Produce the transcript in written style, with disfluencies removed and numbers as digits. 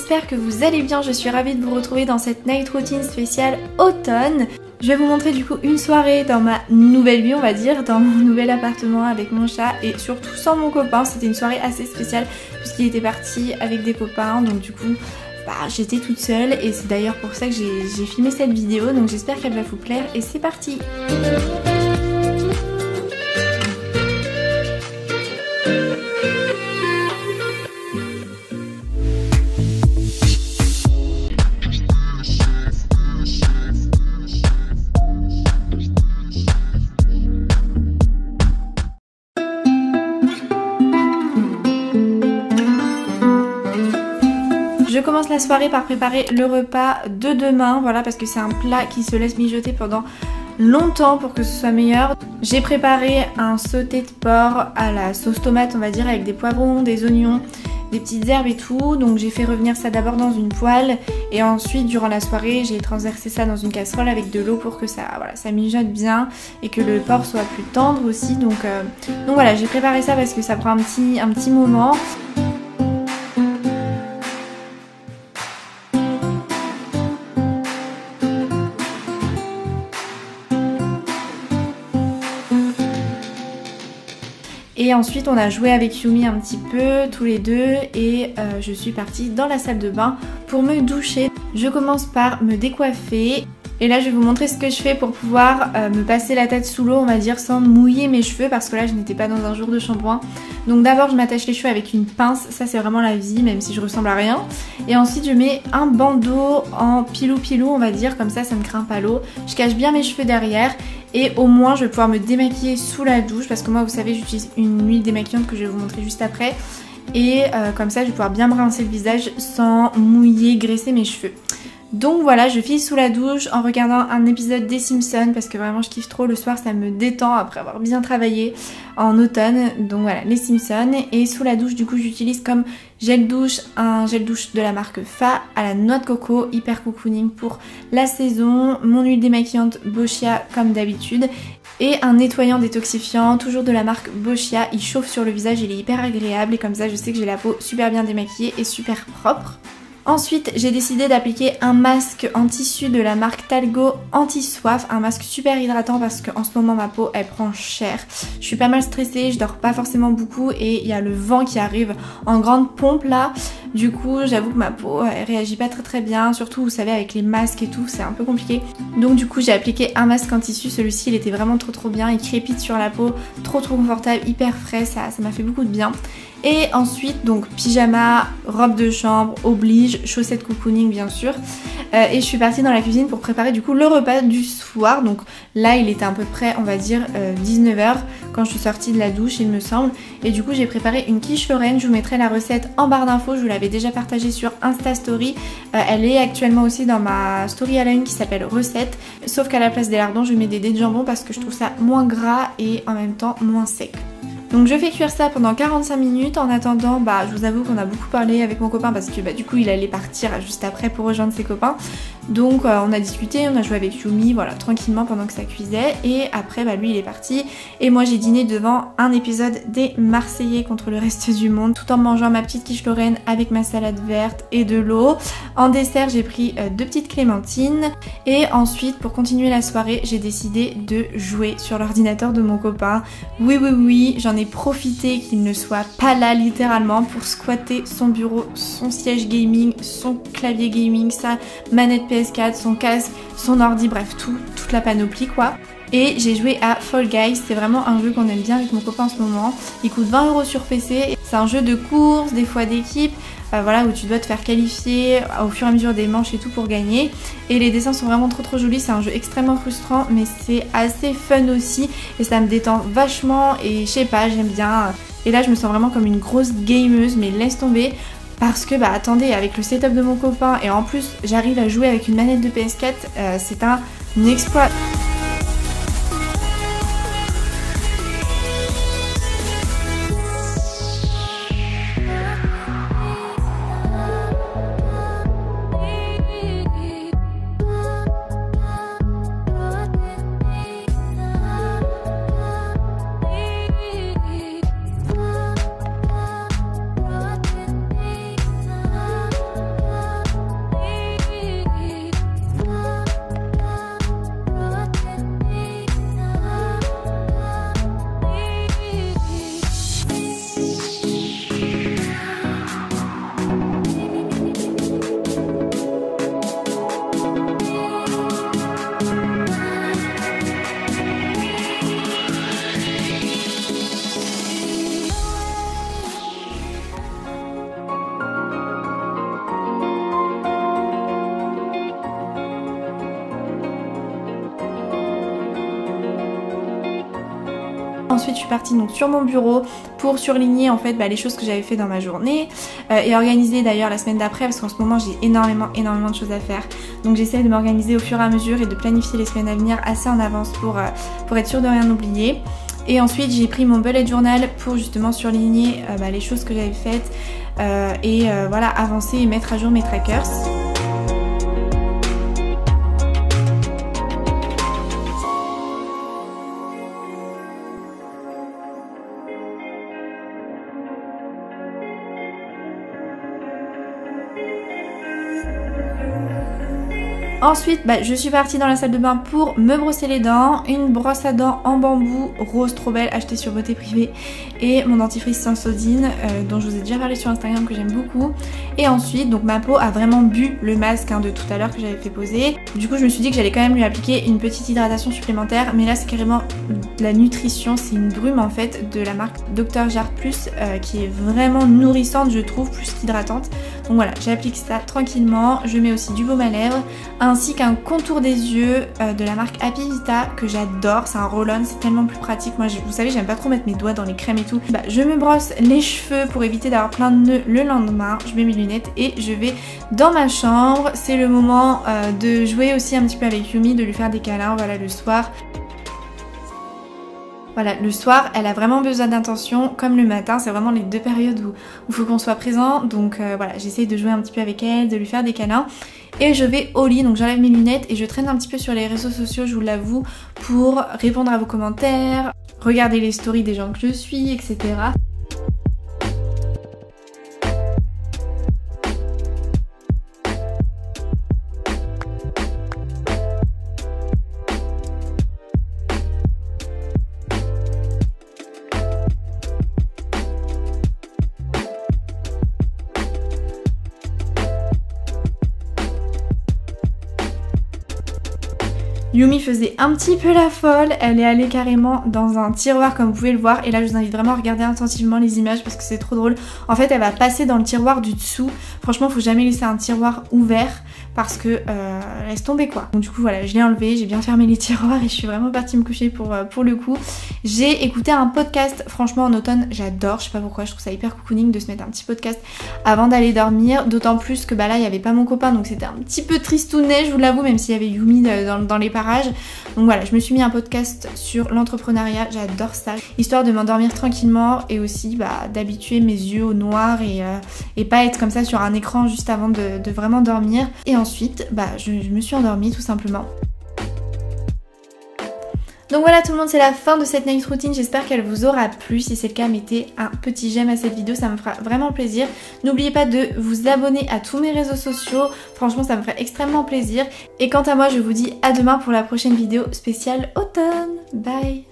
j'espère que vous allez bien, je suis ravie de vous retrouver dans cette night routine spéciale automne. Je vais vous montrer du coup une soirée dans ma nouvelle vie, on va dire, dans mon nouvel appartement avec mon chat et surtout sans mon copain. C'était une soirée assez spéciale puisqu'il était parti avec des copains, donc du coup j'étais toute seule et c'est d'ailleurs pour ça que j'ai filmé cette vidéo, donc j'espère qu'elle va vous plaire et c'est parti. Je commence la soirée par préparer le repas de demain, voilà, parce que c'est un plat qui se laisse mijoter pendant longtemps pour que ce soit meilleur. J'ai préparé un sauté de porc à la sauce tomate, on va dire, avec des poivrons, des oignons, des petites herbes et tout. Donc j'ai fait revenir ça d'abord dans une poêle et ensuite durant la soirée j'ai transversé ça dans une casserole avec de l'eau pour que ça, voilà, ça mijote bien et que le porc soit plus tendre aussi. Donc voilà, j'ai préparé ça parce que ça prend un petit moment. Et ensuite on a joué avec Yumi un petit peu tous les deux et je suis partie dans la salle de bain pour me doucher. Je commence par me décoiffer et là je vais vous montrer ce que je fais pour pouvoir me passer la tête sous l'eau, on va dire, sans mouiller mes cheveux parce que là je n'étais pas dans un jour de shampoing. Donc d'abord je m'attache les cheveux avec une pince, ça c'est vraiment la vie même si je ressemble à rien. Et ensuite je mets un bandeau en pilou on va dire, comme ça ça ne craint pas l'eau. Je cache bien mes cheveux derrière. Et au moins je vais pouvoir me démaquiller sous la douche parce que moi vous savez j'utilise une huile démaquillante que je vais vous montrer juste après. Et comme ça je vais pouvoir bien me rincer le visage sans mouiller, graisser mes cheveux. Donc voilà, je file sous la douche en regardant un épisode des Simpsons parce que vraiment je kiffe trop, le soir ça me détend après avoir bien travaillé en automne. Donc voilà, les Simpsons. Et sous la douche du coup j'utilise comme gel douche un gel douche de la marque Fa à la noix de coco, hyper cocooning pour la saison, mon huile démaquillante Boscia comme d'habitude et un nettoyant détoxifiant toujours de la marque Boscia. Il chauffe sur le visage, il est hyper agréable et comme ça je sais que j'ai la peau super bien démaquillée et super propre. Ensuite, j'ai décidé d'appliquer un masque en tissu de la marque Talgo anti-soif, un masque super hydratant parce qu'en ce moment ma peau elle prend cher. Je suis pas mal stressée, je dors pas forcément beaucoup et il y a le vent qui arrive en grande pompe là. Du coup, j'avoue que ma peau elle réagit pas très bien, surtout vous savez avec les masques et tout, c'est un peu compliqué. Donc du coup, j'ai appliqué un masque en tissu, celui-ci il était vraiment trop bien, il crépite sur la peau, trop confortable, hyper frais, ça m'a fait beaucoup de bien. Et ensuite donc pyjama, robe de chambre, oblige, chaussettes cocooning bien sûr. Et je suis partie dans la cuisine pour préparer du coup le repas du soir. Donc là il était à peu près on va dire 19 h quand je suis sortie de la douche il me semble. Et du coup j'ai préparé une quiche lorraine, je vous mettrai la recette en barre d'infos, je vous l'avais déjà partagée sur Insta Story. Elle est actuellement aussi dans ma story à la une qui s'appelle recette. Sauf qu'à la place des lardons je mets des dés de jambon parce que je trouve ça moins gras et en même temps moins sec. Donc je fais cuire ça pendant 45 minutes. En attendant, je vous avoue qu'on a beaucoup parlé avec mon copain parce que du coup il allait partir juste après pour rejoindre ses copains. Donc on a discuté, on a joué avec Yumi, voilà, tranquillement pendant que ça cuisait. Et après lui il est parti et moi j'ai dîné devant un épisode des Marseillais contre le reste du monde tout en mangeant ma petite quiche lorraine avec ma salade verte et de l'eau. En dessert j'ai pris 2 petites clémentines et ensuite pour continuer la soirée j'ai décidé de jouer sur l'ordinateur de mon copain. Oui, j'en ai profité qu'il ne soit pas là littéralement pour squatter son bureau, son siège gaming, son clavier gaming, sa manette PS4, son casque, son ordi, bref toute la panoplie quoi. Et j'ai joué à Fall Guys, c'est vraiment un jeu qu'on aime bien avec mon copain en ce moment. Il coûte 20 € sur PC, c'est un jeu de course, des fois d'équipe, voilà, où tu dois te faire qualifier au fur et à mesure des manches et tout pour gagner. Et les dessins sont vraiment trop jolis, c'est un jeu extrêmement frustrant mais c'est assez fun aussi et ça me détend vachement et je sais pas, j'aime bien. Et là je me sens vraiment comme une grosse gameuse mais laisse tomber. Parce que attendez, avec le setup de mon copain et en plus j'arrive à jouer avec une manette de PS4, c'est un exploit. Ensuite je suis partie donc sur mon bureau pour surligner en fait les choses que j'avais fait dans ma journée et organiser d'ailleurs la semaine d'après parce qu'en ce moment j'ai énormément de choses à faire. Donc j'essaie de m'organiser au fur et à mesure et de planifier les semaines à venir assez en avance pour être sûre de rien oublier. Et ensuite j'ai pris mon bullet journal pour justement surligner les choses que j'avais faites et voilà, avancer et mettre à jour mes trackers. Ensuite, je suis partie dans la salle de bain pour me brosser les dents, une brosse à dents en bambou rose trop belle achetée sur Beauté Privée et mon dentifrice Sensodyne dont je vous ai déjà parlé sur Instagram que j'aime beaucoup. Et ensuite, donc ma peau a vraiment bu le masque de tout à l'heure que j'avais fait poser. Du coup, je me suis dit que j'allais quand même lui appliquer une petite hydratation supplémentaire, mais là c'est carrément de la nutrition, c'est une brume en fait de la marque Dr Jart Plus qui est vraiment nourrissante je trouve, plus qu'hydratante. Donc voilà, j'applique ça tranquillement, je mets aussi du baume à lèvres, ainsi qu'un contour des yeux de la marque Happy Vita que j'adore, c'est un roll-on, c'est tellement plus pratique. Moi vous savez j'aime pas trop mettre mes doigts dans les crèmes et tout. Je me brosse les cheveux pour éviter d'avoir plein de nœuds le lendemain, je mets mes lunettes et je vais dans ma chambre. C'est le moment de jouer aussi un petit peu avec Yumi, de lui faire des câlins, voilà, le soir. Voilà, le soir, elle a vraiment besoin d'attention, comme le matin, c'est vraiment les deux périodes où il faut qu'on soit présent. Donc voilà, j'essaye de jouer un petit peu avec elle, de lui faire des câlins. Et je vais au lit, donc j'enlève mes lunettes et je traîne un petit peu sur les réseaux sociaux, je vous l'avoue, pour répondre à vos commentaires, regarder les stories des gens que je suis, etc. Yumi faisait un petit peu la folle, elle est allée carrément dans un tiroir comme vous pouvez le voir et là je vous invite vraiment à regarder attentivement les images parce que c'est trop drôle. En fait elle va passer dans le tiroir du dessous, franchement faut jamais laisser un tiroir ouvert parce que laisse tomber quoi. Donc du coup voilà, je l'ai enlevé, j'ai bien fermé les tiroirs et je suis vraiment partie me coucher pour le coup. J'ai écouté un podcast, franchement en automne j'adore, je sais pas pourquoi, je trouve ça hyper cocooning de se mettre un petit podcast avant d'aller dormir, d'autant plus que là il n'y avait pas mon copain donc c'était un petit peu tristounet je vous l'avoue, même s'il y avait Yumi dans les parages. Donc voilà, je me suis mis un podcast sur l'entrepreneuriat, j'adore ça, histoire de m'endormir tranquillement et aussi d'habituer mes yeux au noir et pas être comme ça sur un écran juste avant de vraiment dormir. Et ensuite, je me suis endormie tout simplement. Donc voilà tout le monde, c'est la fin de cette night routine, j'espère qu'elle vous aura plu. Si c'est le cas, mettez un petit j'aime à cette vidéo, ça me fera vraiment plaisir. N'oubliez pas de vous abonner à tous mes réseaux sociaux, franchement ça me ferait extrêmement plaisir. Et quant à moi, je vous dis à demain pour la prochaine vidéo spéciale automne. Bye!